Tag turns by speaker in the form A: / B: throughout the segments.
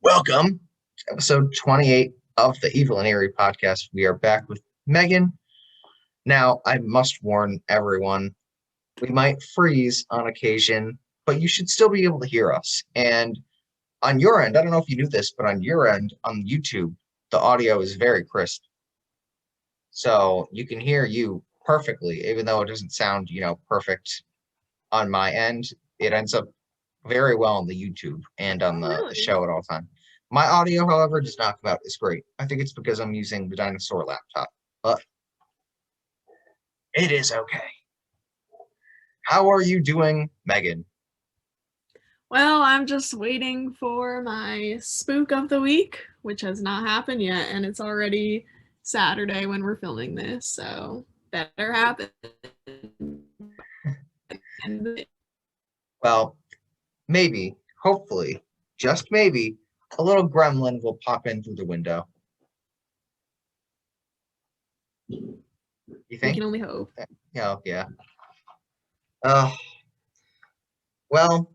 A: Welcome to episode 28 of the Evil and Eerie Podcast. We are back with Megan. Now, I must warn everyone, we might freeze on occasion, but you should still be able to hear us. And on your end, I don't know if you knew this, but on your end, on YouTube, the audio is very crisp. So you can hear you perfectly, even though it doesn't sound, perfect on my end. It ends up very well on the YouTube and on the show at all time. My audio, however, does not come out as great. I think it's because I'm using the dinosaur laptop, but it is okay. How are you doing, Megan?
B: Well, I'm just waiting for my spook of the week, which has not happened yet, and it's already Saturday when we're filming this, so better happen.
A: Well, maybe, hopefully, just maybe, a little gremlin will pop in through the window. You think?
B: We can only hope.
A: Yeah. Well,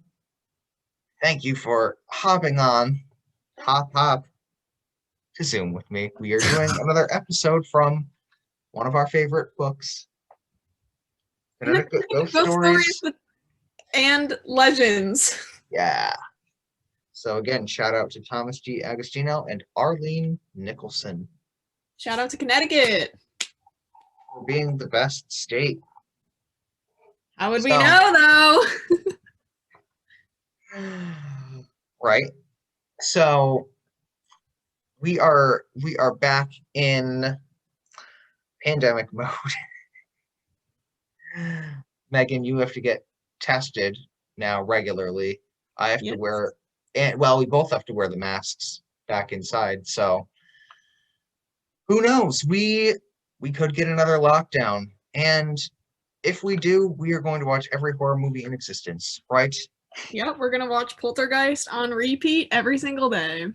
A: thank you for hopping on, hop, to Zoom with me. We are doing another episode from one of our favorite books, Connecticut Ghost Stories
B: and Legends.
A: Yeah. So again, shout out to Thomas G. Agostino and Arlene Nicholson.
B: Shout out to Connecticut
A: for being the best state.
B: How would we know,
A: though? Right. So we are back in pandemic mode. Megan, you have to get tested now regularly. I have to wear, and well, we both have to wear the masks back inside. So who knows? We could get another lockdown, and if we do, we are going to watch every horror movie in existence, right?
B: Yep, we're gonna watch Poltergeist on repeat every single day.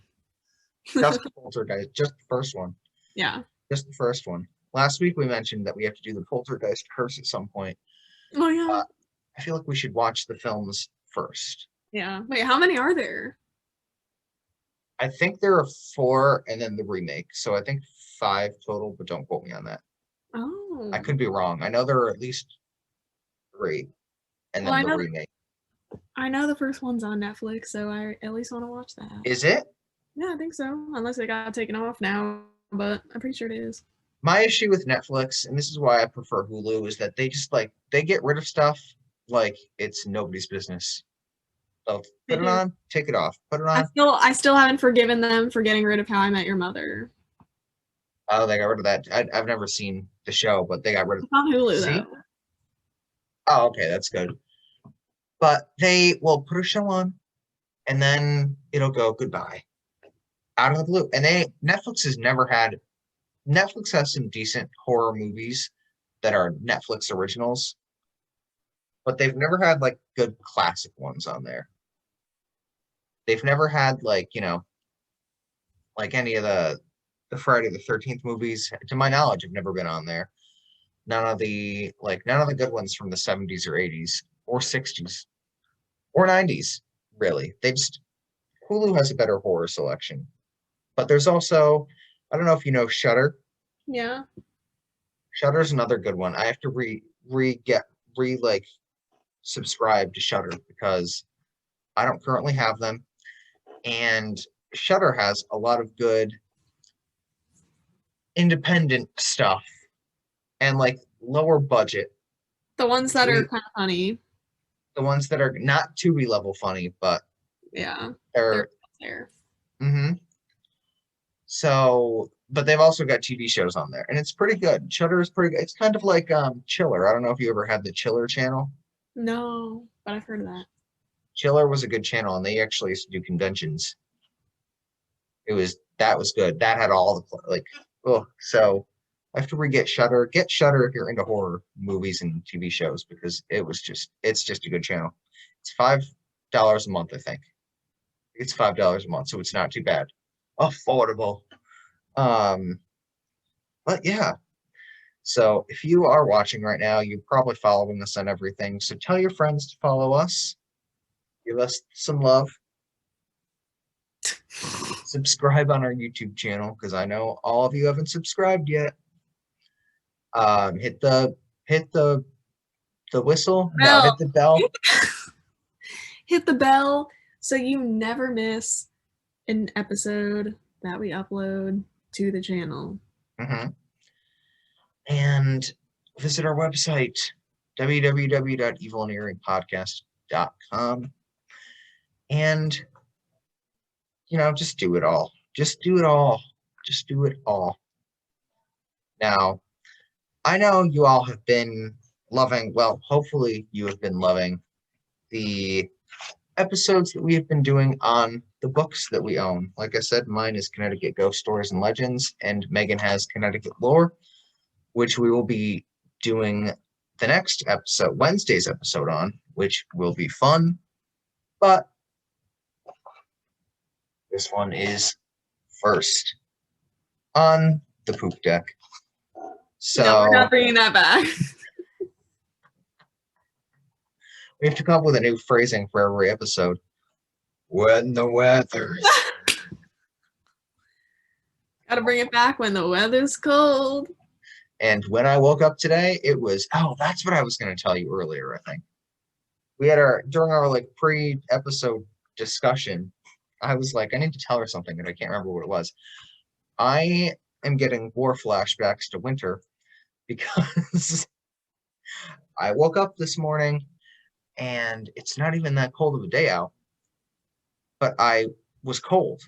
A: Just Poltergeist, just the first one.
B: Yeah.
A: Just the first one. Last week we mentioned that we have to do the Poltergeist curse at some point.
B: Oh yeah.
A: I feel like we should watch the films first.
B: Yeah. Wait, how many are there?
A: I think there are 4 and then the remake. So I think 5 total, but don't quote me on that.
B: Oh.
A: I could be wrong. I know there are at least 3 and then the remake.
B: I know the first one's on Netflix, so I at least want to watch that.
A: Is it?
B: Yeah, I think so. Unless it got taken off now, but I'm pretty sure it is.
A: My issue with Netflix, and this is why I prefer Hulu, is that they just they get rid of stuff like it's nobody's business. So put it on, take it off. Put it on.
B: I still haven't forgiven them for getting rid of How I Met Your Mother.
A: Oh, they got rid of that. I've never seen the show, but they got rid of
B: it. On Hulu, though.
A: Oh, okay, that's good. But they will put a show on, and then it'll go goodbye. Out of the blue. And Netflix has some decent horror movies that are Netflix originals, but they've never had good classic ones on there. They've never had any of the Friday the 13th movies, to my knowledge, have never been on there. None of the good ones from the 70s or 80s or 60s or 90s, really. Hulu has a better horror selection. But there's also, I don't know if you know Shudder.
B: Yeah.
A: Shudder's another good one. I have to subscribe to Shudder because I don't currently have them. And Shudder has a lot of good independent stuff and lower budget.
B: The ones that are kind of funny.
A: The ones that are not Tubi level funny, but
B: yeah,
A: they're there. Mm-hmm. So, but they've also got TV shows on there, and it's pretty good. Shudder is pretty good. It's kind of like Chiller. I don't know if you ever had the Chiller channel.
B: No, but I've heard of that.
A: Chiller was a good channel, and they actually used to do conventions. That was good. That had all the so I have to get Shudder. Get Shudder if you're into horror movies and TV shows because it's just a good channel. It's $5 a month, I think. It's $5 a month, so it's not too bad. Affordable. But yeah. So if you are watching right now, you're probably following us on everything. So tell your friends to follow us. Give us some love. subscribe on our YouTube channel because I know all of you haven't subscribed yet. Hit the whistle. No, hit the bell.
B: Hit the bell so you never miss an episode that we upload to the channel.
A: And visit our website, www.evilandeeriepodcast.com. And, just do it all. Just do it all. Just do it all. Now, I know you all have been loving, well, hopefully you have been loving the episodes that we have been doing on the books that we own. Like I said, mine is Connecticut Ghost Stories and Legends, and Meghan has Connecticut Lore, which we will be doing the next episode, Wednesday's episode on, which will be fun. But this one is first on the poop deck. So
B: no, we're not bringing that back.
A: We have to come up with a new phrasing for every episode. When the weather's...
B: Gotta bring it back when the weather's cold.
A: And when I woke up today, it was... Oh, that's what I was going to tell you earlier, I think. We had during our pre-episode discussion, I was like, I need to tell her something, and I can't remember what it was. I am getting war flashbacks to winter because I woke up this morning and it's not even that cold of a day out, but I was cold.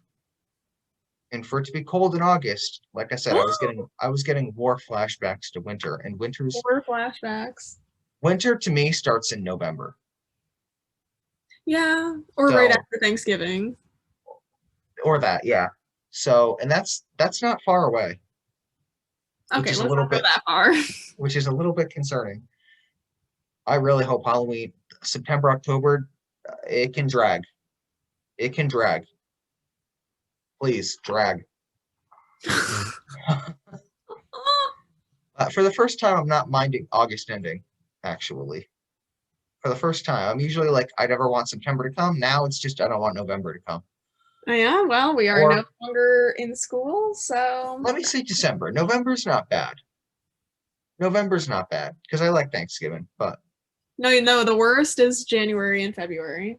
A: And for it to be cold in August, like I said, I was getting war flashbacks to winter, and
B: War flashbacks.
A: Winter to me starts in November.
B: Yeah, or right after Thanksgiving.
A: Or that, yeah. So, and that's not far away.
B: Okay, let's not go that far.
A: Which is a little bit concerning. I really hope Halloween, September, October, it can drag. It can drag. Please, drag. For the first time, I'm not minding August ending, actually. For the first time. I'm usually like, I never want September to come. Now it's just, I don't want November to come.
B: Oh, yeah, well, we are no longer in school, so...
A: Let me say December. November's not bad. November's not bad, because I like Thanksgiving, but...
B: No, the worst is January and February.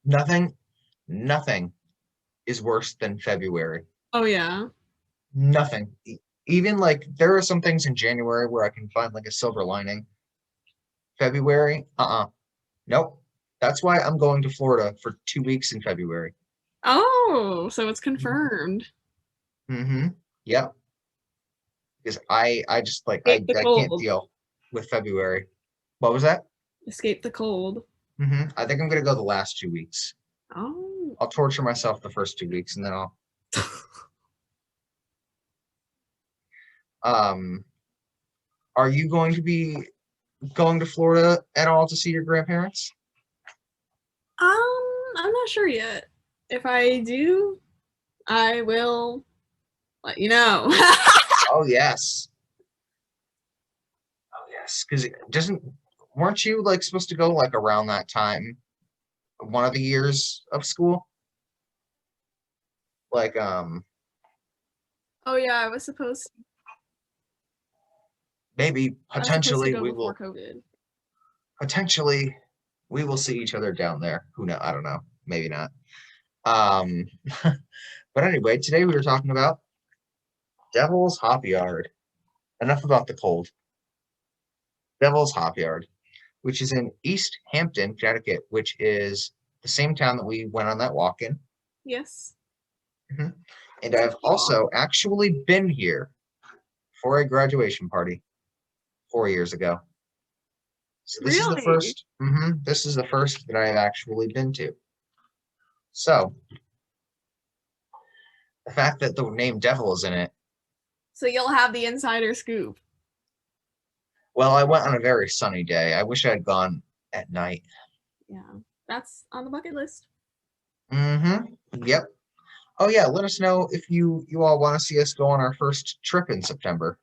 A: Nothing is worse than February.
B: Oh, yeah.
A: Nothing. Even, there are some things in January where I can find, a silver lining. February, nope. That's why I'm going to Florida for 2 weeks in February.
B: Oh, so it's confirmed.
A: Yep. Because I just I can't deal with February. What was that?
B: Escape the cold.
A: I think I'm gonna go the last 2 weeks.
B: Oh.
A: I'll torture myself the first 2 weeks and then I'll are you going to be going to Florida at all to see your grandparents?
B: I'm not sure yet. If I do, I will let you know.
A: Oh, yes. Because weren't you supposed to go around that time, one of the years of school?
B: Oh yeah, I was supposed to.
A: Maybe potentially we will.
B: COVID.
A: Potentially we will see each other down there. Who knows? I don't know. Maybe not. But anyway, today we were talking about Devil's Hopyard. Enough about the cold. Devil's Hopyard, which is in East Hampton, Connecticut, which is the same town that we went on that walk in.
B: Yes.
A: And I've also actually been here for a graduation party 4 years ago. So this is the first. This is the first that I have actually been to. So the fact that the name Devil is in it.
B: So you'll have the insider scoop.
A: Well, I went on a very sunny day. I wish I had gone at night.
B: Yeah, that's on the bucket list.
A: Yep. Oh yeah, let us know if you all want to see us go on our first trip in September.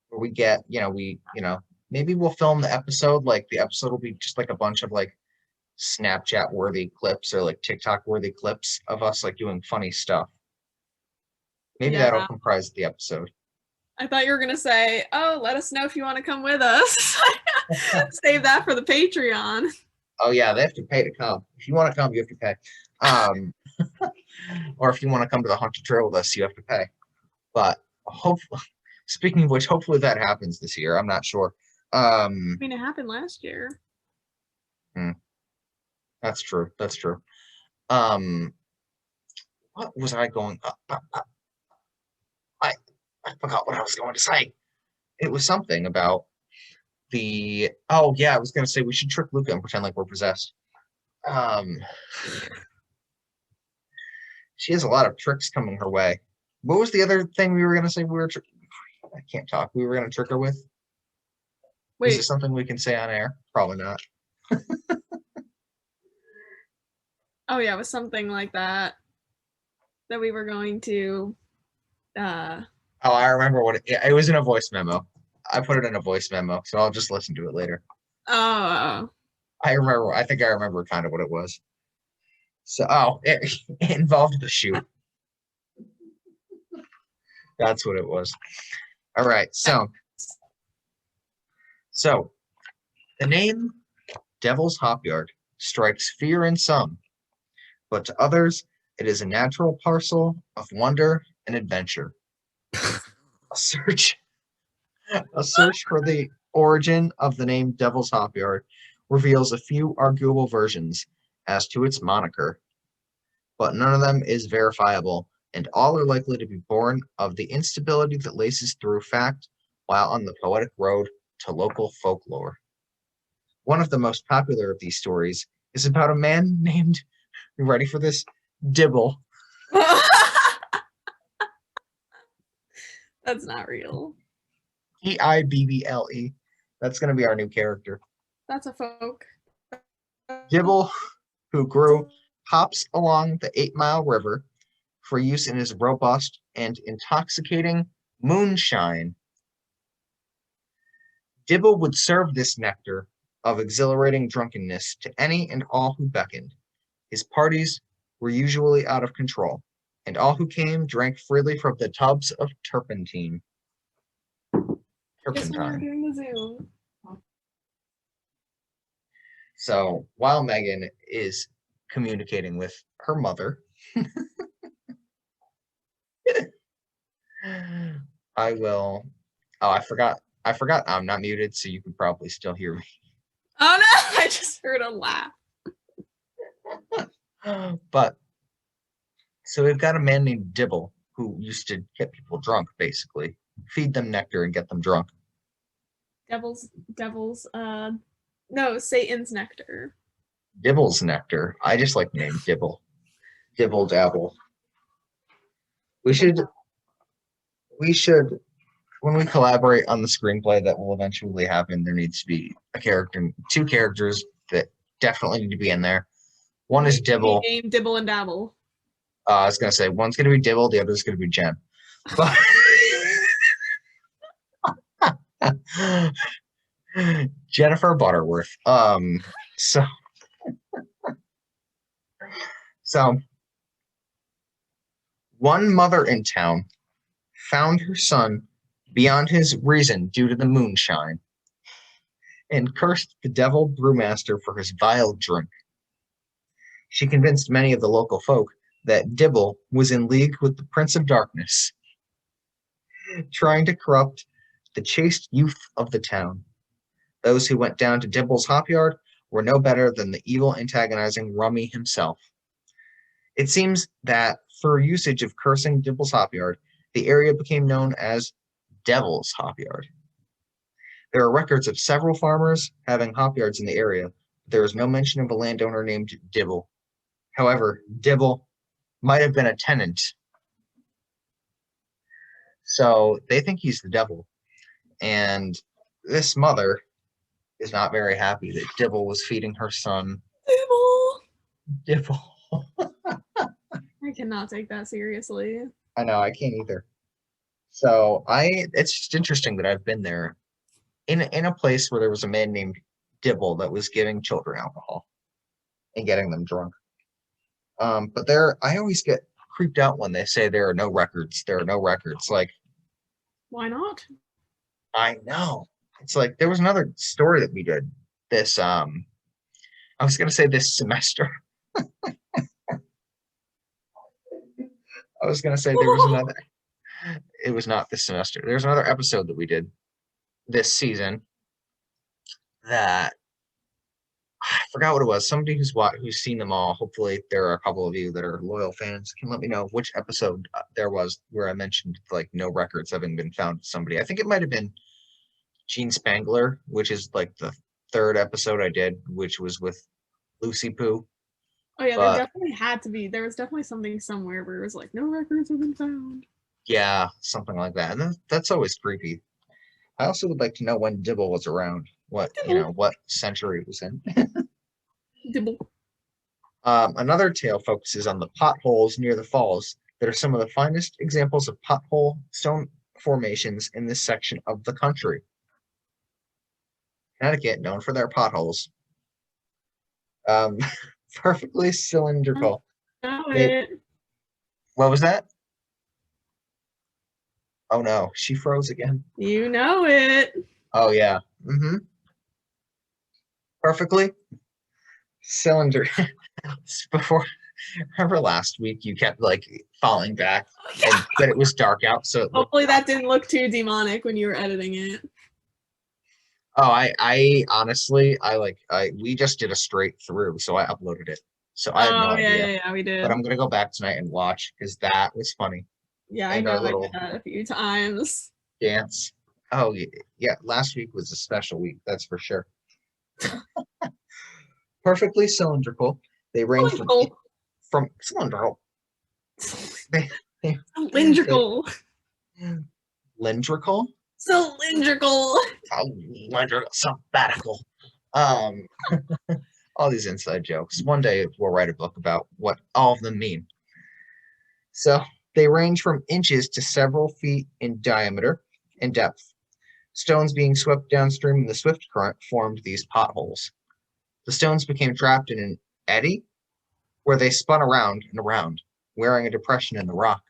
A: Where we get, maybe we'll film the episode. The episode will be just a bunch of Snapchat worthy clips or TikTok worthy clips of us doing funny stuff. Maybe
B: Yeah.
A: that'll comprise the episode.
B: I thought you were going to say, oh, let us know if you want to come with us. Save that for the Patreon.
A: Oh, yeah, they have to pay to come. If you want to come, you have to pay. Or if you want to come to the Haunted Trail with us, you have to pay. But hopefully, speaking of which, hopefully that happens this year. I'm not sure.
B: I mean, it happened last year.
A: That's true. That's true. What was I going? I forgot what I was going to say. It was something about the. Oh yeah, I was going to say we should trick Luca and pretend like we're possessed. She has a lot of tricks coming her way. What was the other thing we were going to say? I can't talk. We were going to trick her with.
B: Wait.
A: Is it something we can say on air? Probably not.
B: Oh yeah, it was something like that we were going to.
A: Oh, I remember what it was in a voice memo. I put it in a voice memo, so I'll just listen to it later.
B: Oh.
A: I think I remember kind of what it was. So, it involved the shoot. That's what it was. All right, so the name Devil's Hopyard strikes fear in some, but to others, it is a natural parcel of wonder and adventure. A search for the origin of the name Devil's Hopyard reveals a few arguable versions as to its moniker, but none of them is verifiable, and all are likely to be born of the instability that laces through fact while on the poetic road to local folklore. One of the most popular of these stories is about a man named, you ready for this? Dibble.
B: That's not real.
A: Dibble. That's going to be our new character.
B: That's a folk.
A: Dibble, who grew hops along the 8 Mile River for use in his robust and intoxicating moonshine. Dibble would serve this nectar of exhilarating drunkenness to any and all who beckoned. His parties were usually out of control, and all who came drank freely from the tubs of turpentine.
B: Guess when we were doing the Zoom.
A: So while Meghan is communicating with her mother, I will. Oh, I forgot. I'm not muted, so you can probably still hear me.
B: Oh no! I just heard a laugh.
A: But so we've got a man named Dibble who used to get people drunk, basically feed them nectar and get them drunk.
B: No, Satan's nectar.
A: Dibble's nectar. I just like the name Dibble. Dibble dabble. We should, when we collaborate on the screenplay that will eventually happen, there needs to be two characters that definitely need to be in there. One is Dibble.
B: Named Dibble and Dabble.
A: I was going to say, one's going to be Dibble, the other's going to be Jen. But Jennifer Butterworth. So one mother in town found her son beyond his reason due to the moonshine and cursed the devil brewmaster for his vile drink. She convinced many of the local folk that Dibble was in league with the Prince of Darkness, trying to corrupt the chaste youth of the town. Those who went down to Dibble's Hopyard were no better than the evil antagonizing Rummy himself. It seems that for usage of cursing Dibble's Hopyard, the area became known as Devil's Hopyard. There are records of several farmers having hopyards in the area, but there is no mention of a landowner named Dibble. However, Dibble might have been a tenant. So they think he's the devil. And this mother is not very happy that Dibble was feeding her son. Dibble.
B: I cannot take that seriously.
A: I know, I can't either. So it's just interesting that I've been there in a place where there was a man named Dibble that was giving children alcohol and getting them drunk. But I always get creeped out when they say there are no records. There are no records. Like,
B: Why not?
A: I know. It's like there was another story that we did this I was gonna say this semester. I was gonna say there was another. It was not this semester. There's another episode that we did this season that I forgot what it was. Somebody who's seen them all. Hopefully, there are a couple of you that are loyal fans. Can let me know which episode there was where I mentioned like no records having been found. Somebody, I think it might have been Gene Spangler, which is like the third episode I did, which was with Lucy Poo.
B: Oh yeah, there definitely had to be. There was definitely something somewhere where it was like no records have been found.
A: Yeah, something like that, and that's always creepy. I also would like to know when Dibble was around. What century it was in.
B: Dibble.
A: Another tale focuses on the potholes near the falls that are some of the finest examples of pothole stone formations in this section of the country. Connecticut, known for their potholes. Perfectly cylindrical. What was that? Oh no, she froze again.
B: You know it.
A: Oh yeah. Perfectly cylinder. Before, remember last week you kept like falling back, but it was dark out, so
B: hopefully that didn't look too demonic when you were editing it.
A: Oh, I honestly, we just did a straight through, so I uploaded it. So I had no idea.
B: Yeah, we did.
A: But I'm gonna go back tonight and watch because that was funny.
B: Yeah, I know I did that a few times.
A: Dance. Oh yeah, last week was a special week, that's for sure. Perfectly cylindrical. They range from cylindrical.
B: Cylindrical.
A: Cylindrical?
B: Cylindrical.
A: Sabbatical. All these inside jokes. One day we'll write a book about what all of them mean. So they range from inches to several feet in diameter and depth. Stones being swept downstream in the swift current formed these potholes. The stones became trapped in an eddy where they spun around and around, wearing a depression in the rock.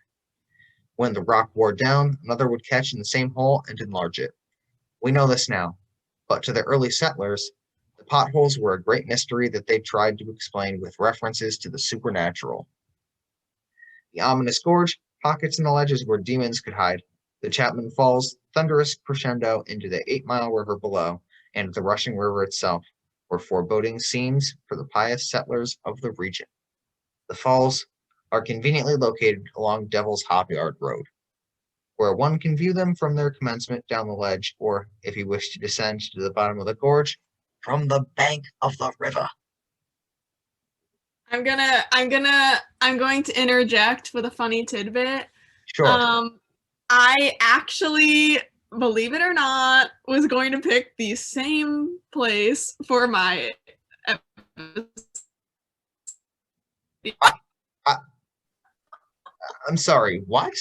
A: When the rock wore down, another would catch in the same hole and enlarge it. We know this now, but to the early settlers, the potholes were a great mystery that they tried to explain with references to the supernatural. The ominous gorge, pockets in the ledges where demons could hide, the Chapman Falls, thunderous crescendo into the 8-mile river below, and the rushing river itself, were foreboding scenes for the pious settlers of the region. The falls are conveniently located along Devil's Hopyard Road, where one can view them from their commencement down the ledge, or, if you wish to descend to the bottom of the gorge, from the bank of the river.
B: I'm going to interject with a funny tidbit.
A: Sure.
B: I actually, believe it or not, was going to pick the same place for my episode.
A: I'm sorry, what?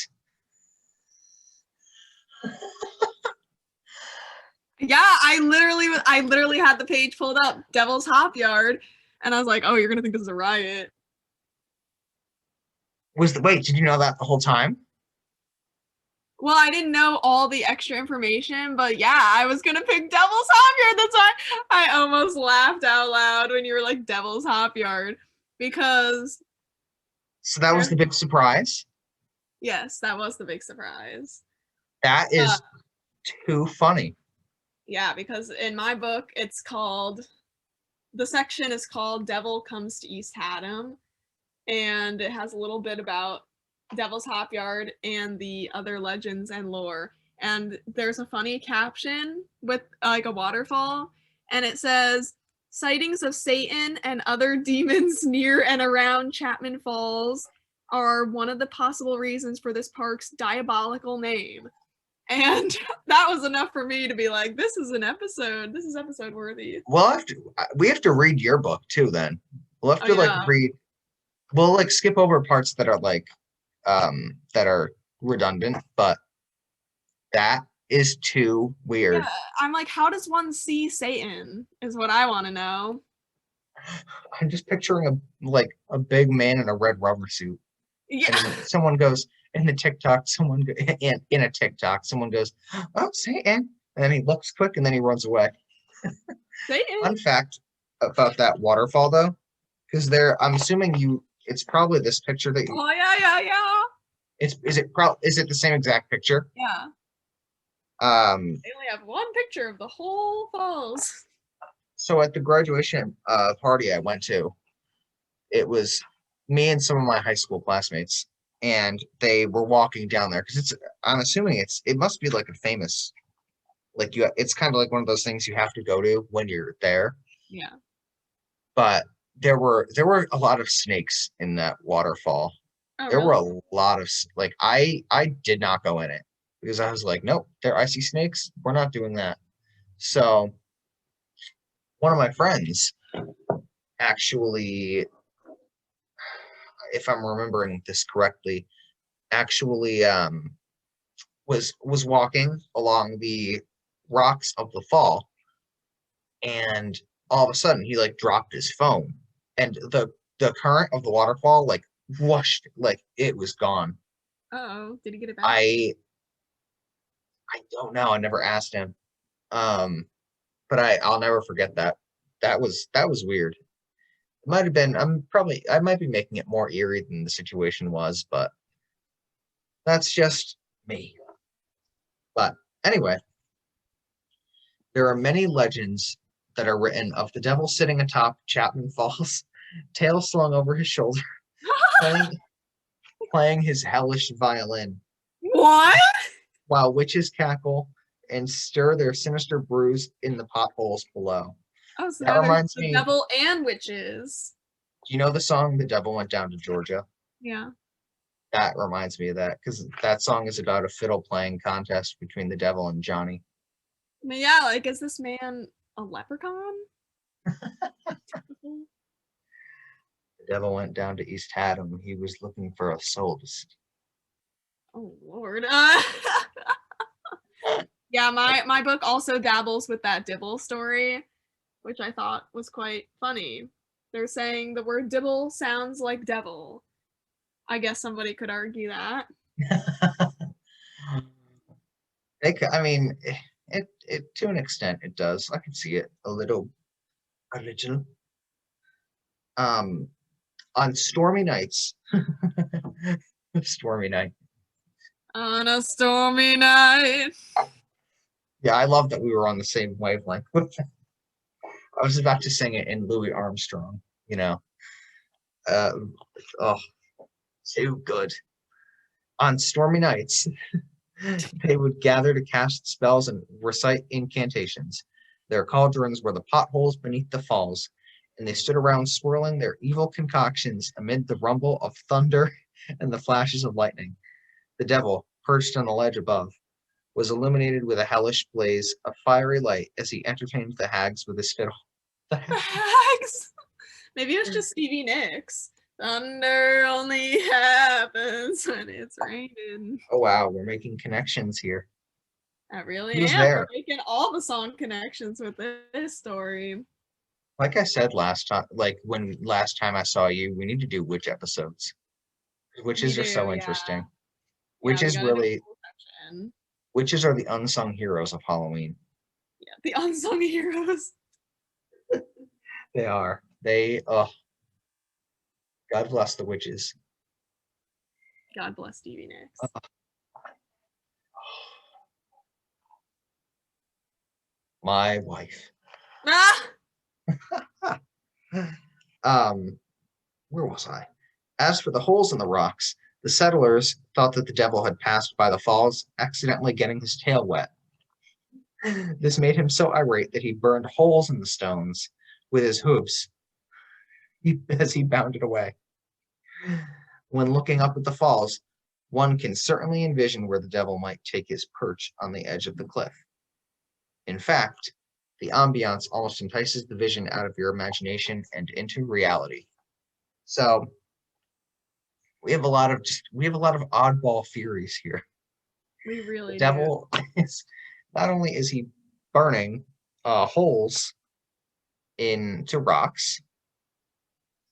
B: Yeah, I literally had the page pulled up, Devil's Hopyard, and I was like, oh, you're gonna think this is a riot.
A: Wait, did you know that the whole time?
B: Well, I didn't know all the extra information, but yeah, I was gonna pick Devil's Hopyard. That's why I almost laughed out loud when you were like Devil's Hopyard, because.
A: So that was the big surprise?
B: Yes, that was the big surprise.
A: That is too funny.
B: Yeah, because in my book, the section is called Devil Comes to East Haddam, and it has a little bit about Devil's Hopyard and the other legends and lore. And there's a funny caption with like a waterfall, and it says, sightings of Satan and other demons near and around Chapman Falls are one of the possible reasons for this park's diabolical name. And that was enough for me to be like, this is episode worthy.
A: Well, we have to read your book too then. We'll have to read, we'll skip over parts that are that are redundant, but that is too weird.
B: Yeah, I'm like, how does one see Satan is what I want to know.
A: I'm just picturing a big man in a red rubber suit.
B: Yeah.
A: And then someone goes in the TikTok, in a TikTok, someone goes, "Oh, Satan!" And then he looks quick, and then he runs away.
B: Satan.
A: Fun fact about that waterfall, though, because I'm assuming it's probably this picture that you.
B: Oh yeah.
A: Is it the same exact picture?
B: Yeah.
A: Um,
B: They only have one picture of the whole falls.
A: so at the graduation party I went to, it was me and some of my high school classmates, and they were walking down there because I'm assuming it must be like a famous, it's kind of like one of those things you have to go to when you're there.
B: Yeah.
A: But there were a lot of snakes in that waterfall.
B: Oh,
A: There were
B: really?
A: a lot of I did not go in it because I was like, nope, there I see snakes. We're not doing that. So one of my friends actually, if I'm remembering this correctly, actually was walking along the rocks of the fall, and all of a sudden he like dropped his phone, and the current of the waterfall like whooshed, like it was gone.
B: Oh, did he get it back?
A: I don't know. I never asked him. Um, but I'll never forget that. That was weird. It might have been. I might be making it more eerie than the situation was, but that's just me. But anyway, there are many legends that are written of the devil sitting atop Chapman Falls, tail slung over his shoulder, playing playing his hellish violin,
B: What?
A: while witches cackle and stir their sinister brews in the potholes below.
B: Oh, so
A: That
B: now there's
A: reminds
B: the
A: me,
B: devil and witches.
A: do you know the song "The Devil Went Down to Georgia"?
B: Yeah.
A: That reminds me of that because that song is about a fiddle playing contest between the devil and Johnny.
B: I mean, yeah, like, is this man a leprechaun? Typical.
A: The devil went down to East Haddam. He was looking for a soul to
B: Oh, Lord. Yeah, my book also dabbles with that Dibble story, which I thought was quite funny. They're saying the word Dibble sounds like devil. I guess somebody could argue that.
A: I mean, it to an extent it does. I can see it a little. Um, on stormy nights, stormy night.
B: On a stormy night.
A: Yeah, I love that we were on the same wavelength. I was about to sing it in Louis Armstrong. You know, uh, oh, too good. On stormy nights, they would gather to cast spells and recite incantations. Their cauldrons were the potholes beneath the falls, and they stood around swirling their evil concoctions amid the rumble of thunder and the flashes of lightning. The devil, perched on the ledge above, was illuminated with a hellish blaze of fiery light as he entertained the hags with his fiddle. The
B: Hags. Maybe it was just Stevie Nicks. Thunder only happens when it's raining.
A: Oh wow, we're making connections here.
B: I really
A: Who's
B: am.
A: there?
B: We're making all the song connections with this story.
A: Like I said last time, like when last time I saw you, we need to do witch episodes.
B: We
A: Witches are
B: do,
A: so
B: yeah.
A: interesting.
B: Yeah, we
A: Witches
B: gotta do a
A: really,
B: whole section.
A: witches are the unsung heroes of Halloween.
B: Yeah, the unsung heroes.
A: They are. God bless the witches.
B: God bless Stevie Nicks.
A: My wife.
B: Ah!
A: Where was I? As for the holes in the rocks, the settlers thought that the devil had passed by the falls, accidentally getting his tail wet. This made him so irate that he burned holes in the stones with his hooves as he bounded away. When looking up at the falls, one can certainly envision where the devil might take his perch on the edge of the cliff. In fact, the ambiance almost entices the vision out of your imagination and into reality. So we have a lot of oddball theories here.
B: We
A: The
B: really do.
A: devil is not only is he burning holes into rocks.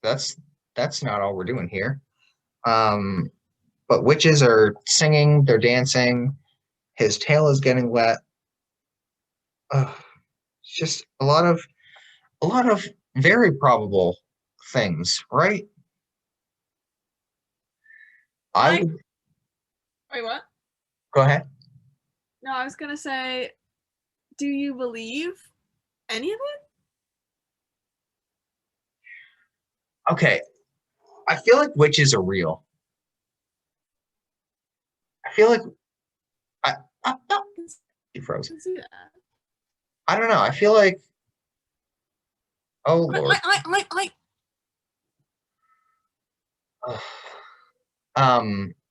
A: That's not all we're doing here. But witches are singing, they're dancing. His tail is getting wet. It's just a lot of very probable things, right? I
B: Like,
A: would
B: wait, what?
A: go ahead.
B: No, I was gonna say, do you believe any of it?
A: Okay, I feel like witches are real. I feel like I, he
B: I
A: froze.
B: can see that.
A: I don't know. I feel like oh Lord.
B: I.
A: Ugh.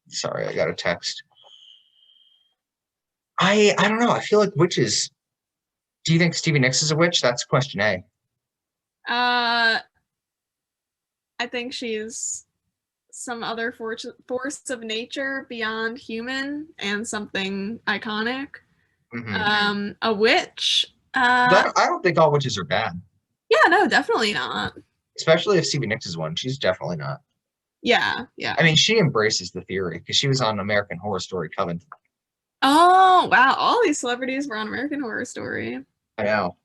A: Sorry, I got a text. I don't know. I feel like witches. Do you think Stevie Nicks is a witch? That's question A.
B: I think she's some other force of nature beyond human and something iconic. A witch.
A: I don't think all witches are bad,
B: Yeah, no, definitely not.
A: especially if Stevie Nicks is one. She's definitely not.
B: Yeah, yeah.
A: I mean, she embraces the theory because she was on American Horror Story Coven.
B: Oh, wow. All these celebrities were on American Horror Story
A: I know.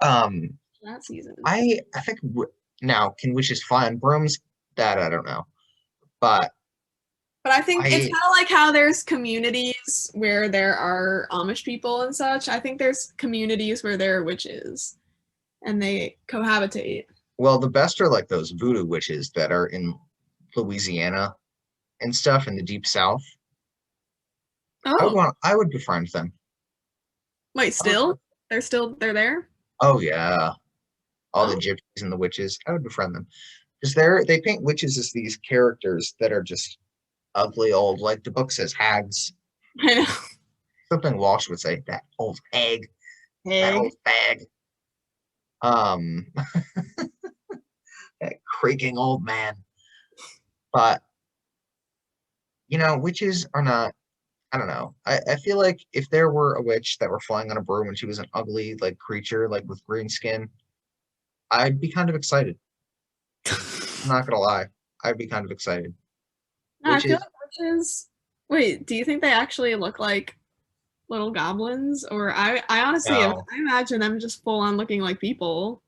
B: that season.
A: I think now can witches fly on brooms? That I don't know, but
B: But I think it's
A: I
B: kind of like how there's communities where there are Amish people and such. I think there's communities where there are witches and they cohabitate.
A: well the best are like those voodoo witches that are in Louisiana and stuff in the deep South.
B: Oh,
A: I would befriend them.
B: wait,
A: I would-
B: still? They're there?
A: oh yeah, all the
B: Oh,
A: gypsies and the witches. I would befriend them because they paint witches as these characters that are just ugly old, like the book says, hags.
B: I know.
A: Something Walsh would say, that old hag, that
B: Egg.
A: old fag. Um, that creaking old man. But witches are not. I don't know. I feel like if there were a witch that were flying on a broom and she was an ugly like creature like with green skin, I'd be kind of excited. I'm not gonna lie. I'd be kind of excited.
B: No, I feel
A: Witches,
B: like witches. Wait, do you think they actually look like little goblins? Or I honestly, I
A: no.
B: imagine them just full on looking like people.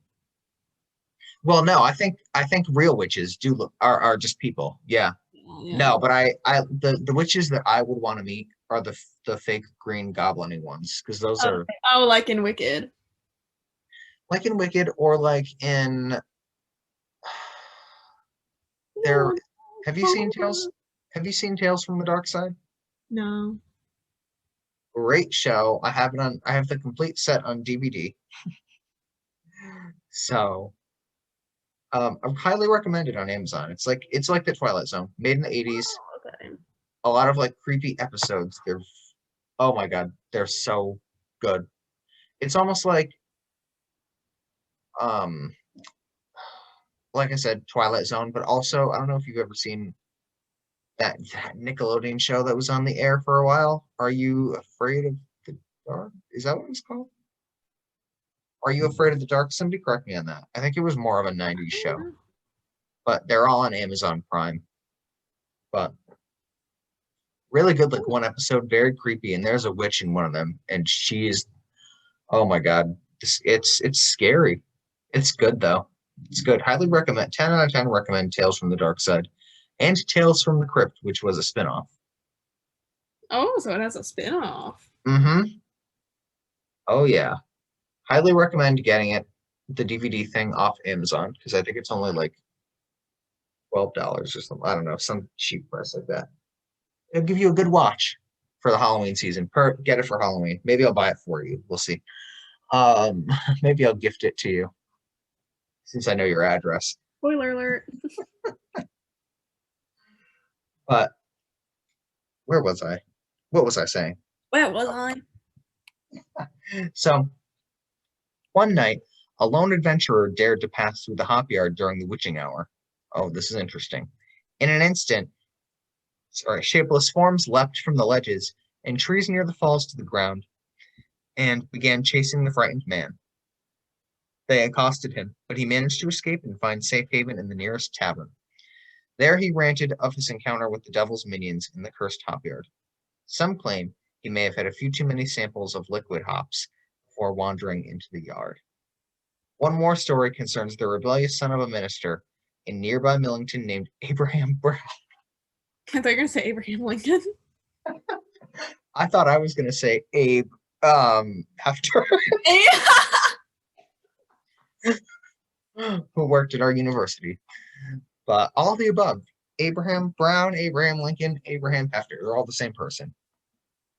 A: Well, no, I think real witches do look are just people. Yeah.
B: Yeah.
A: No, but the witches that I would want to meet are the fake green goblin ones because those
B: Oh,
A: are
B: oh, like in Wicked.
A: like in Wicked or like in there. Have you seen Tales? Have you seen Tales from the Dark Side?
B: No.
A: Great show. I have the complete set on DVD. So I highly recommend it on Amazon. It's like the Twilight Zone, made in the 80s.
B: Oh, okay.
A: A lot of like creepy episodes. They're oh my god, they're so good. It's almost um like I said, Twilight Zone, but also I don't know if you've ever seen that Nickelodeon show that was on the air for a while. Are You Afraid of the Dark? Is that what it's called? Are You Afraid of the Dark? Somebody correct me on that. I think it was more of a 90s show, but they're all on Amazon Prime. But really good, like one episode, very creepy, and there's a witch in one of them, and she is, oh my God, it's scary. It's good though. It's good. Highly recommend. 10 out of 10 recommend Tales from the Dark Side and Tales from the Crypt, which was a spinoff.
B: Oh, so it has a spin-off.
A: Mm-hmm. Oh yeah. Highly recommend getting the DVD thing off Amazon because I think it's only like $12 or something. I don't know, some cheap price like that. It'll give you a good watch for the Halloween season. Get it for Halloween. Maybe I'll buy it for you. We'll see. Um, maybe I'll gift it to you since I know your address.
B: Spoiler alert.
A: But where was I? What was I saying?
B: Where was I?
A: So one night, a lone adventurer dared to pass through the Hopyard during the witching hour. Oh, this is interesting. In an instant, shapeless forms leapt from the ledges and trees near the falls to the ground and began chasing the frightened man. They accosted him, but he managed to escape and find safe haven in the nearest tavern. There he ranted of his encounter with the devil's minions in the cursed Hopyard. Some claim he may have had a few too many samples of liquid hops before wandering into the yard. One more story concerns the rebellious son of a minister in nearby Millington named Abraham Brown.
B: I thought you were going to say Abraham Lincoln.
A: I thought I was going to say Abe after who worked at our university. But all the above, Abraham Brown, Abraham Lincoln, Abraham Hefter, they're all the same person.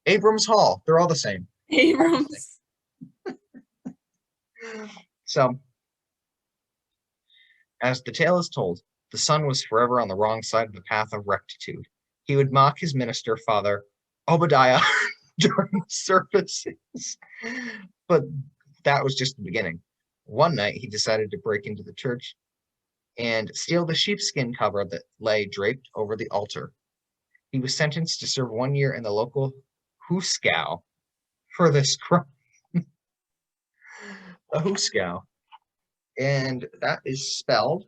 A: Abrams Hall, they're all the same.
B: Abrams.
A: So, as the tale is told, the son was forever on the wrong side of the path of rectitude. He would mock his minister, Father Obadiah, during services. But that was just the beginning. One night, he decided to break into the church and steal the sheepskin cover that lay draped over the altar. He was sentenced to serve 1 year in the local Hooskow for this crime. A Hooskow. And that is spelled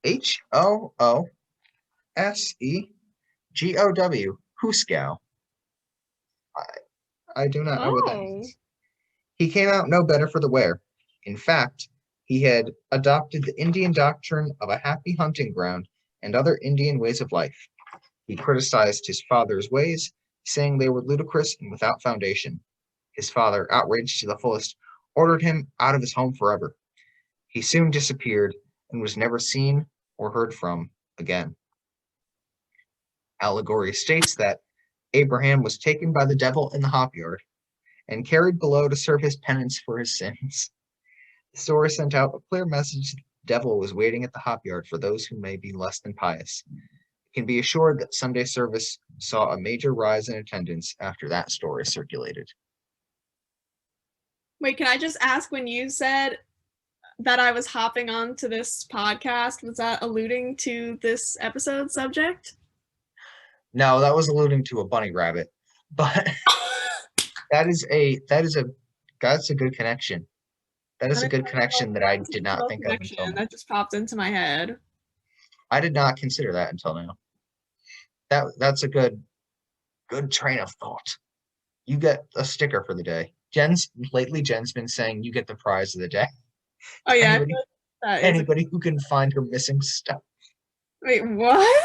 A: Hoosegow. Hooskow. I do not know what that means. He came out no better for the wear. In fact, he had adopted the Indian doctrine of a happy hunting ground and other Indian ways of life. He criticized his father's ways, saying they were ludicrous and without foundation. His father, outraged to the fullest, ordered him out of his home forever. He soon disappeared and was never seen or heard from again. Allegory states that Abraham was taken by the devil in the Hopyard and carried below to serve his penance for his sins. The story sent out a clear message that the devil was waiting at the Hopyard for those who may be less than pious. You can be assured that Sunday service saw a major rise in attendance after that story circulated.
B: Wait, can I just ask, when you said that I was hopping on to this podcast, was that alluding to this episode subject?
A: No, that was alluding to a bunny rabbit, but that's a good connection. That is a good connection that I did not think of until now.
B: That just popped into my head.
A: I did not consider that until now. That's a good train of thought. You get a sticker for the day. Jen's been saying you get the prize of the day.
B: Oh yeah,
A: anybody who can find her missing stuff.
B: Wait, what?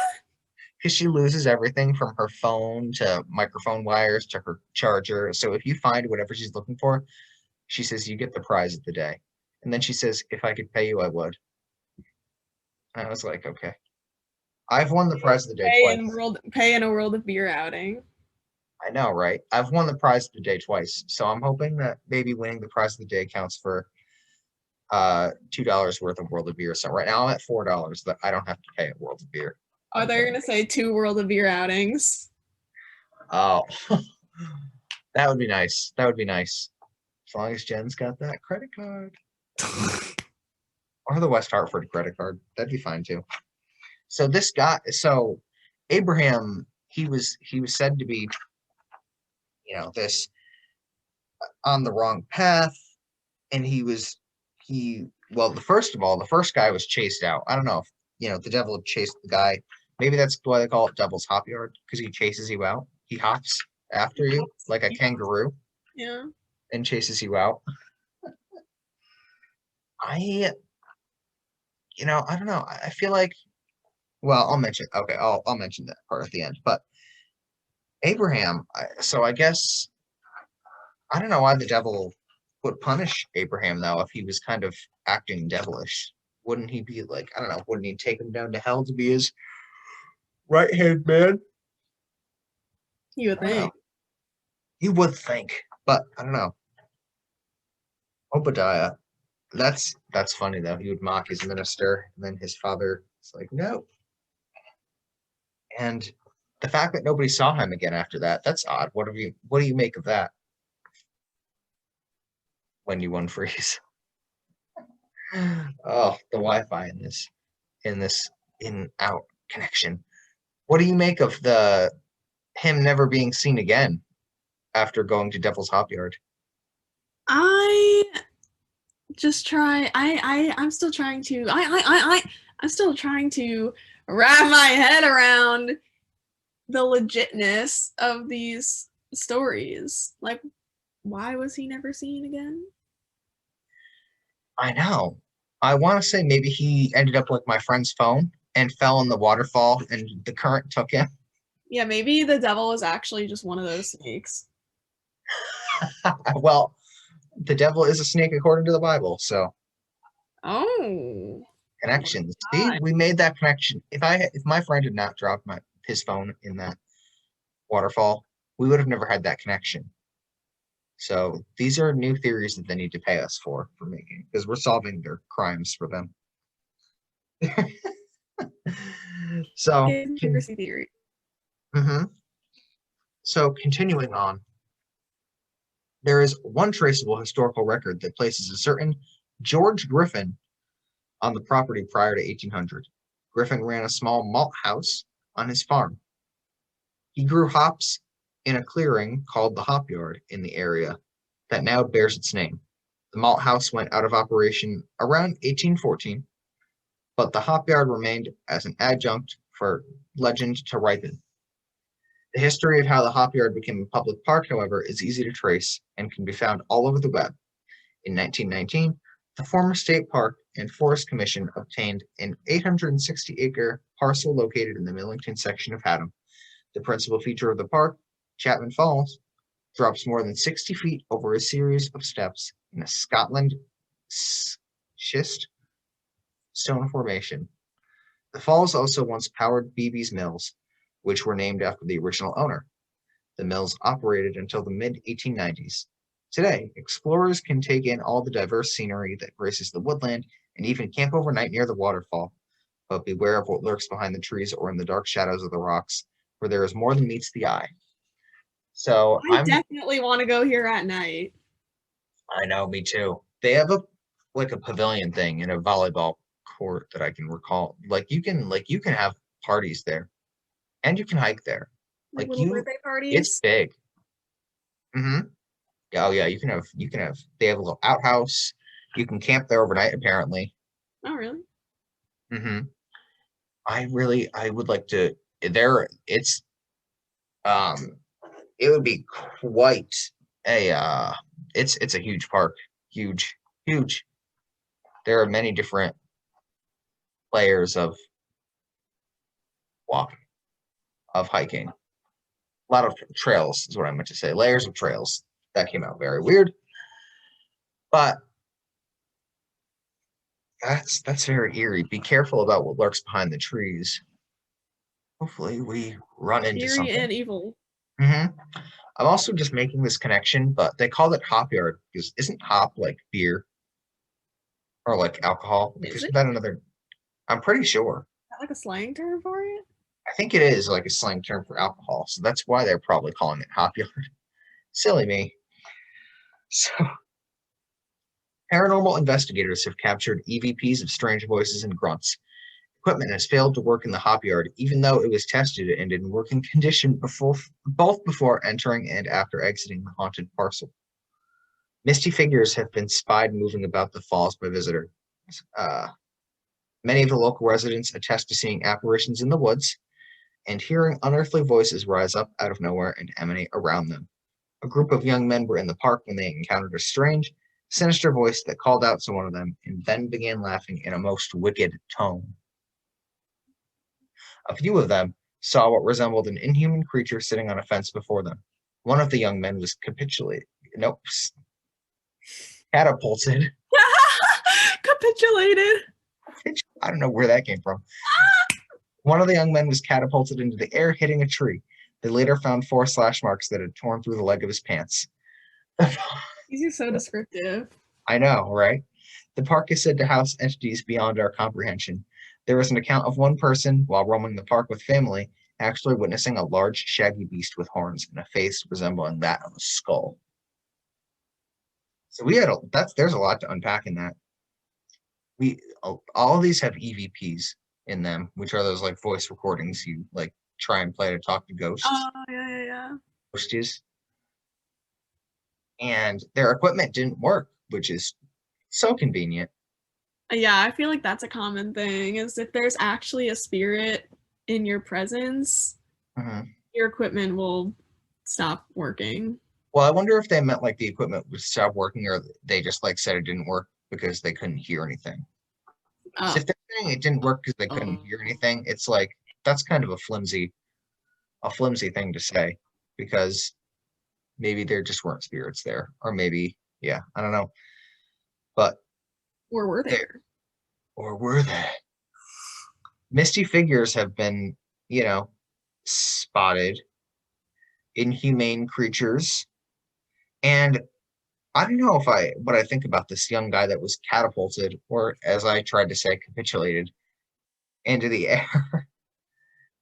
A: Because she loses everything from her phone to microphone wires to her charger. So if you find whatever she's looking for, she says you get the prize of the day. And then she says, if I could pay you, I would. And I was like, okay. I've won the prize of the day twice.
B: Pay in a World of Beer outing.
A: I know, right? I've won the prize of the day twice. So I'm hoping that maybe winning the prize of the day counts for $2 worth of World of Beer. So right now I'm at $4 that I don't have to pay at World of Beer.
B: Oh, they're going to say 2 World of Beer outings.
A: Oh, that would be nice. That would be nice. As long as Jen's got that credit card. Or the West Hartford credit card. That'd be fine too. So Abraham, he was said to be, this on the wrong path. And the first guy was chased out. I don't know if, the devil chased the guy. Maybe that's why they call it Devil's Hopyard, because he chases you out. He hops after you like a kangaroo.
B: Yeah.
A: And chases you out. I don't know. I feel like, well, I'll mention that part at the end. But Abraham, I guess, I don't know why the devil would punish Abraham, though, if he was kind of acting devilish. Wouldn't he be like, I don't know, wouldn't he take him down to hell to be his right-hand man?
B: You would think.
A: You would think, but I don't know. Obadiah, that's funny though. He would mock his minister, and then his father is like, no. And the fact that nobody saw him again after that's odd. What do you make of that? When you unfreeze. Oh, the Wi-Fi in this in-out connection. What do you make of him never being seen again after going to Devil's Hopyard?
B: I'm still trying to wrap my head around the legitness of these stories. Like, why was he never seen again?
A: I know. I want to say maybe he ended up like my friend's phone and fell in the waterfall and the current took him.
B: Yeah, maybe the devil was actually just one of those snakes.
A: Well, the devil is a snake according to the Bible, so
B: Oh.
A: connections.
B: Oh
A: See,
B: my
A: we made that connection. If my friend had not dropped his phone in that waterfall, we would have never had that connection. So these are new theories that they need to pay us for making because we're solving their crimes for them. So,
B: conspiracy theory.
A: So continuing on, there is one traceable historical record that places a certain George Griffin on the property prior to 1800. Griffin ran a small malt house on his farm. He grew hops in a clearing called the Hopyard in the area that now bears its name. The malt house went out of operation around 1814, but the Hopyard remained as an adjunct for legend to ripen. The history of how the Hopyard became a public park, however, is easy to trace and can be found all over the web. In 1919, the former State Park and Forest Commission obtained an 860-acre parcel located in the Millington section of Haddam. The principal feature of the park, Chapman Falls, drops more than 60 feet over a series of steps in a Scotland schist stone formation. The falls also once powered Beebe's Mills, which were named after the original owner. The mills operated until the mid-1890s. Today, explorers can take in all the diverse scenery that graces the woodland and even camp overnight near the waterfall. But beware of what lurks behind the trees or in the dark shadows of the rocks, where there is more than meets the eye. So
B: I definitely want to go here at night.
A: I know, me too. They have a pavilion thing and a volleyball court that I can recall. You can have parties there, and you can hike there.
B: Like little birthday parties.
A: It's big. Oh yeah, you can have. They have a little outhouse. You can camp there overnight, apparently.
B: Oh really?
A: I would like to. It's it would be quite a it's a huge park. Huge. There are many different layers of walking, of hiking. A lot of trails is what I meant to say. Layers of trails. That came out very weird. But that's very eerie. Be careful about what lurks behind the trees. Hopefully we run into
B: eerie
A: something.
B: And evil.
A: I'm also just making this connection, but they call it Hopyard because isn't hop like beer or like alcohol? Isn't that another? I'm pretty sure.
B: Is that like a slang term for it?
A: I think it is like a slang term for alcohol, so that's why they're probably calling it Hopyard. Silly me. So, paranormal investigators have captured EVPs of strange voices and grunts. Equipment has failed to work in the Hopyard, even though it was tested and in working condition both before entering and after exiting the haunted parcel. Misty figures have been spied moving about the falls by visitors. Many of the local residents attest to seeing apparitions in the woods and hearing unearthly voices rise up out of nowhere and emanate around them. A group of young men were in the park when they encountered a strange, sinister voice that called out to one of them and then began laughing in a most wicked tone. A few of them saw what resembled an inhuman creature sitting on a fence before them. One of the young men was catapulted.
B: Capitulated.
A: I don't know where that came from. One of the young men was catapulted into the air, hitting a tree. They later found 4 slash marks that had torn through the leg of his pants.
B: These are so descriptive.
A: I know, right? The park is said to house entities beyond our comprehension. There is an account of one person, while roaming the park with family, actually witnessing a large, shaggy beast with horns and a face resembling that of a skull. So there's a lot to unpack in that. All of these have EVPs in them, which are those like voice recordings you like try and play to talk to ghosts.
B: Oh yeah.
A: Ghosties. And their equipment didn't work, which is so convenient.
B: Yeah, I feel like that's a common thing, is if there's actually a spirit in your presence,
A: Mhm.
B: your equipment will stop working.
A: Well, I wonder if they meant like the equipment would stop working, or they just like said it didn't work because they couldn't hear anything. So
B: Oh,
A: if they're saying it didn't work because they couldn't hear anything, it's like that's kind of a flimsy thing to say, because maybe there just weren't spirits there, or maybe, yeah, I don't know, but
B: or were
A: there,
B: there?
A: or were they? Misty figures have been, you know, spotted, inhumane creatures, and I don't know if I what I think about this young guy that was catapulted, or as I tried to say, capitulated into the air,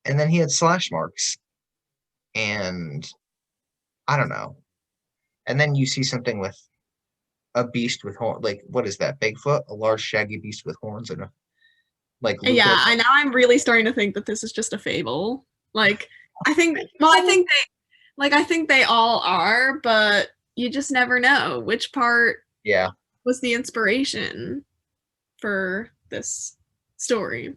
A: and then he had slash marks, and I don't know. And then you see something with a beast with horn, like what is that? Bigfoot, a large shaggy beast with horns, and a like Luca.
B: Yeah, I now I'm really starting to think that this is just a fable. Like, I think they all are, but you just never know which part
A: Yeah,
B: was the inspiration for this story.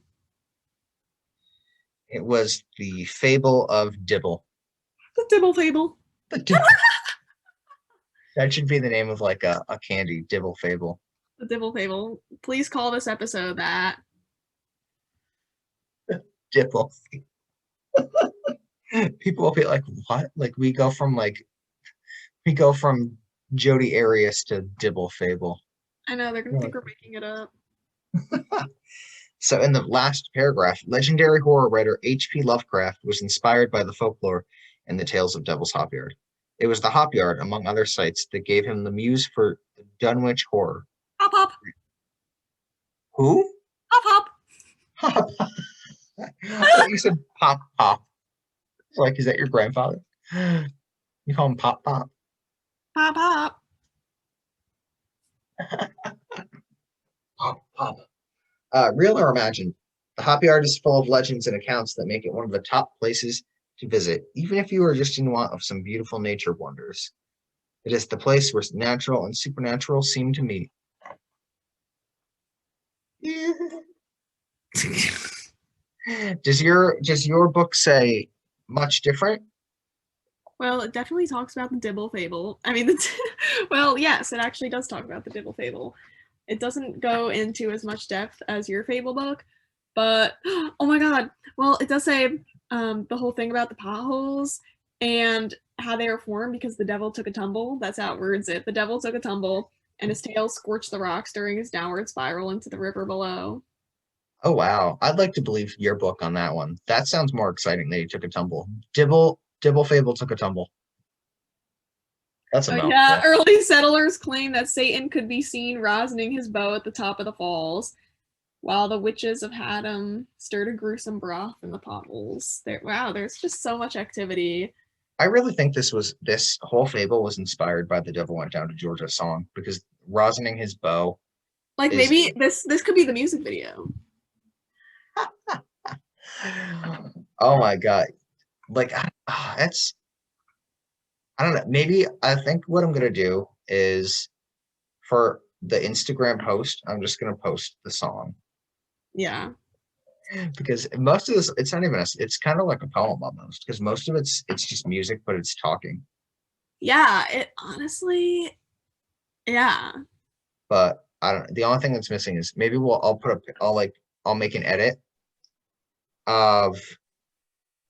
A: it was the fable of Dibble.
B: The Dibble fable.
A: The Dibble. That should be the name of like a candy, Dibble fable.
B: The Dibble fable. Please call this episode that.
A: Dibble. People will be like, what? Like we go from Jody Arias to Dibble fable.
B: I know they're gonna think we're making it up.
A: So in the last paragraph, legendary horror writer H.P. Lovecraft was inspired by the folklore and the tales of Devil's Hopyard. It was the Hopyard, among other sites, that gave him the muse for Dunwich horror.
B: Hop hop.
A: Who?
B: Hop hop.
A: Hop. I thought you said pop pop. Like, is that your grandfather? You call him pop pop?
B: Pop pop.
A: Pop pop. Real or imagined, the Hopyard is full of legends and accounts that make it one of the top places to visit, even if you are just in want of some beautiful nature wonders. It is the place where natural and supernatural seem to meet. Does your book say much different?
B: Well, it definitely talks about the Dibble fable. I mean, well, yes, it actually does talk about the Dibble fable. It doesn't go into as much depth as your fable book, but oh my god, well, it does say the whole thing about the potholes and how they were formed because the devil took a tumble. That's how it words it. The devil took a tumble, and his tail scorched the rocks during his downward spiral into the river below.
A: Oh wow, I'd like to believe your book on that one. That sounds more exciting that he took a tumble. Dibble Fable took a tumble. That's a mouthful.
B: Yeah, early settlers claimed that Satan could be seen rosining his bow at the top of the falls, while the witches of Haddam stirred a gruesome broth in the potholes. Wow, there's just so much activity.
A: I really think this whole fable was inspired by the Devil Went Down to Georgia song, because rosining his bow.
B: Like maybe this could be the music video.
A: Oh my god. Like that's I don't know. Maybe I think what I'm gonna do is for the Instagram post, I'm just gonna post the song.
B: Yeah.
A: Because most of this, it's not even it's kind of like a poem almost, because most of it's just music, but it's talking.
B: Yeah, it honestly, yeah.
A: But I don't. The only thing that's missing is maybe I'll make an edit of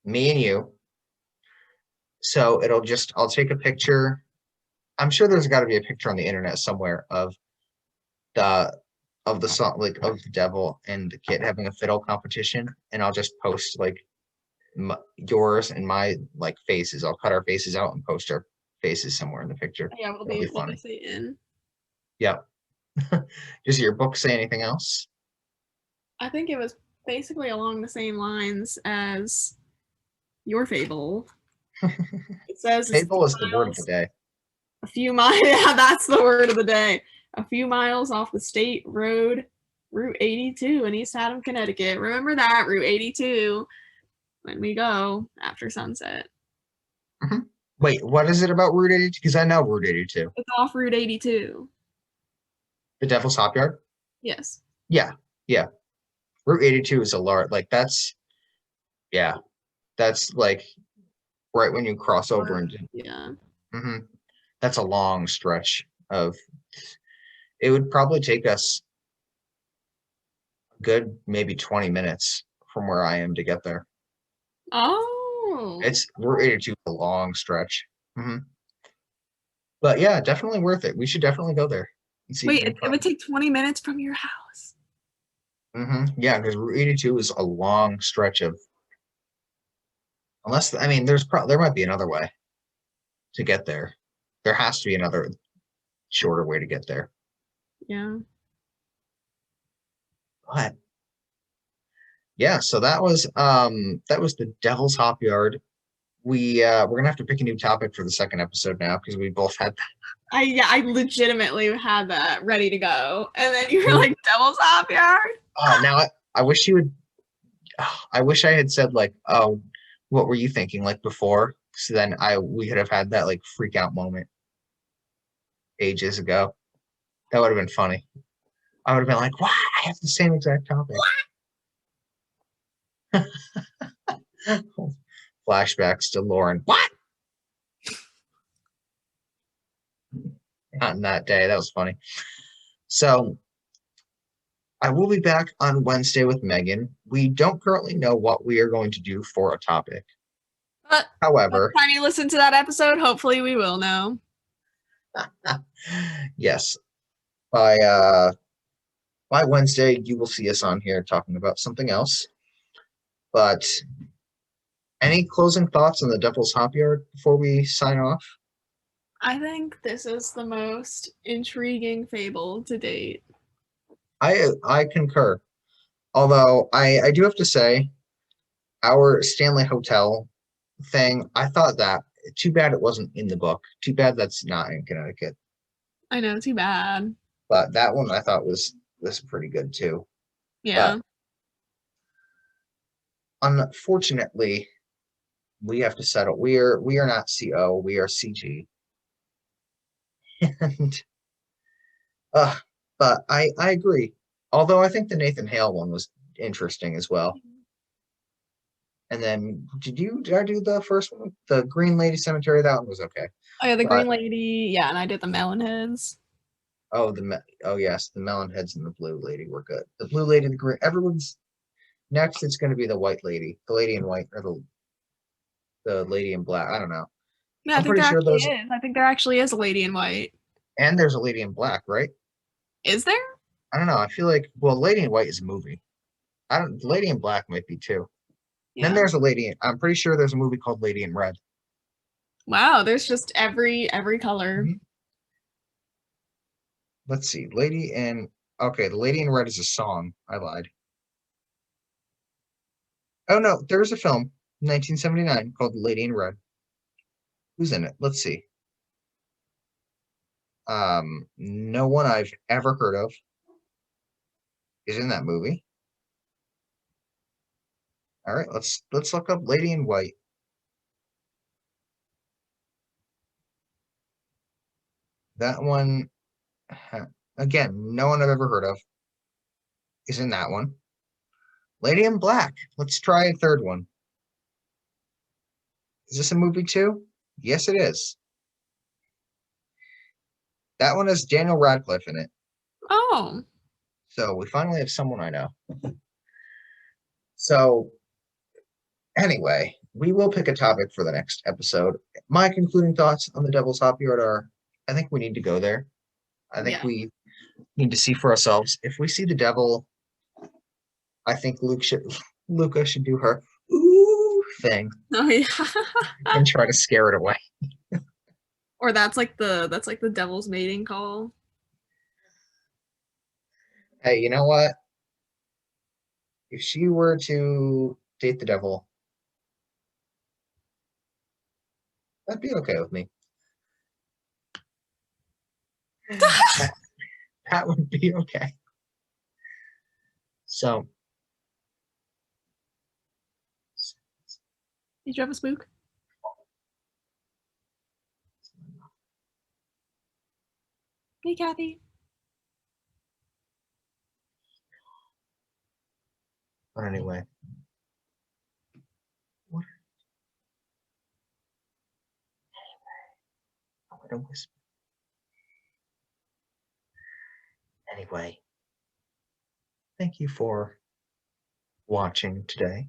A: me and you. So I'll take a picture. I'm sure there's got to be a picture on the internet somewhere of the song, like of the devil and the kid having a fiddle competition, and I'll just post like yours and my like faces. I'll cut our faces out and post our faces somewhere in the picture.
B: Yeah, we'll be Satan.
A: Yep. Does your book say anything else?
B: I think it was basically along the same lines as your fable. It says
A: Fable is the word of the day.
B: A few miles. Yeah, that's the word of the day. A few miles off the state road, Route 82 in East Haddam, Connecticut. Remember that, Route 82, when we go after sunset.
A: Mm-hmm. Wait, what is it about Route 82? Because I know Route 82.
B: It's off Route 82.
A: The Devil's Hopyard?
B: Yes.
A: Yeah, yeah. Route 82 is a large, like yeah, that's like right when you cross over into,
B: Yeah.
A: mhm. That's a long stretch of, it would probably take us a good maybe 20 minutes from where I am to get there.
B: Oh.
A: Route 82 is a long stretch. Hmm. But yeah, definitely worth it. We should definitely go there and see if
B: Wait,
A: we can
B: it would
A: find.
B: take 20 minutes from your house.
A: Yeah, because Route 82 is a long stretch of, unless, I mean, there might be another way to get there. There has to be another shorter way to get there.
B: Yeah.
A: But yeah, so that was the Devil's Hopyard. We're gonna have to pick a new topic for the second episode now because we both had
B: I legitimately had that ready to go. And then you were
A: that.
B: like, Devil's Hopyard?
A: Now I wish you would. I wish I had said like, oh, what were you thinking like before? So then we could have had that like freak out moment ages ago. That would have been funny. I would have been like, "What? I have the same exact topic." Flashbacks to Lauren. What? Not in that day. That was funny. So I will be back on Wednesday with Megan. We don't currently know what we are going to do for a topic.
B: But by the
A: However,
B: time you listen to that episode, hopefully we will know.
A: yes, by Wednesday you will see us on here talking about something else. But any closing thoughts on the Devil's Hopyard before we sign off?
B: I think this is the most intriguing fable to date.
A: I concur. Although I do have to say, our Stanley Hotel thing, I thought that too bad it wasn't in the book. Too bad that's not in Connecticut.
B: I know, too bad.
A: But that one I thought was pretty good too. But
B: Yeah.
A: unfortunately, we have to settle. We are not CO, we are CG. And uh but I agree. Although I think the Nathan Hale one was interesting as well. And then did I do the first one? The Green Lady Cemetery, that one was okay.
B: Oh yeah, the
A: But
B: Green Lady. Yeah, and I did the Melon Heads.
A: oh yes, the Melon Heads and the Blue Lady were good. The Blue Lady, the Green, everyone's next. It's going to be the White Lady, the Lady in White, or the Lady in Black. I don't know.
B: Yeah, I
A: I'm
B: think
A: pretty
B: there
A: sure
B: actually
A: those,
B: is. I think there actually is a Lady in White.
A: and there's a Lady in Black, right?
B: Is there?
A: I don't know. I feel like, well, Lady in White is a movie. I don't. Lady in Black might be too. Then
B: Yeah.
A: there's a lady. I'm pretty sure there's a movie called Lady in Red.
B: Wow, there's just every color.
A: Mhm. Let's see, Lady in. Okay, the Lady in Red is a song. I lied. Oh no, there's a film, 1979, called Lady in Red. Who's in it? Let's see. No one I've ever heard of is in that movie. All right, let's look up Lady in White. That one, again, no one I've ever heard of is in that one. Lady in Black. Let's try a third one. Is this a movie too? Yes, it is. That one has Daniel Radcliffe in it.
B: Oh.
A: So we finally have someone I know. So anyway, we will pick a topic for the next episode. My concluding thoughts on the Devil's Hopyard are I think we need to go there. I think
B: Yeah.
A: we need to see for ourselves. If we see the devil, I think Luca should do her ooh thing
B: Oh yeah.
A: and try to scare it away.
B: Or that's like the devil's mating call.
A: Hey, you know what? If she were to date the devil, that'd be okay with me. That, that would be okay. So
B: Did you have a spook? Hey Kathy.
A: But anyway. What? I'm gonna whisper. Anyway. Thank you for watching today.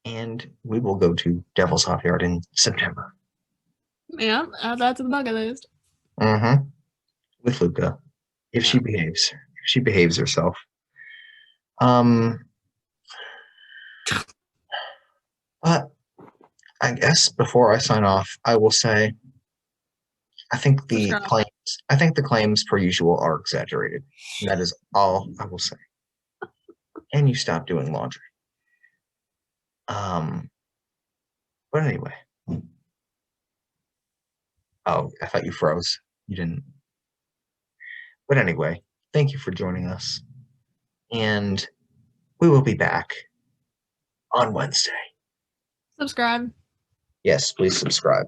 A: And we will go to Devil's Hopyard in September.
B: Yeah, add that to the bucket list.
A: Mm-hmm. With Luca. If she behaves. If she behaves herself. But I guess before I sign off, I will say I think the claims per usual are exaggerated. And that is all I will say. And you stop doing laundry. But anyway. Oh, I thought you froze. You didn't. But anyway, thank you for joining us. And we will be back on Wednesday.
B: Subscribe.
A: Yes, please subscribe.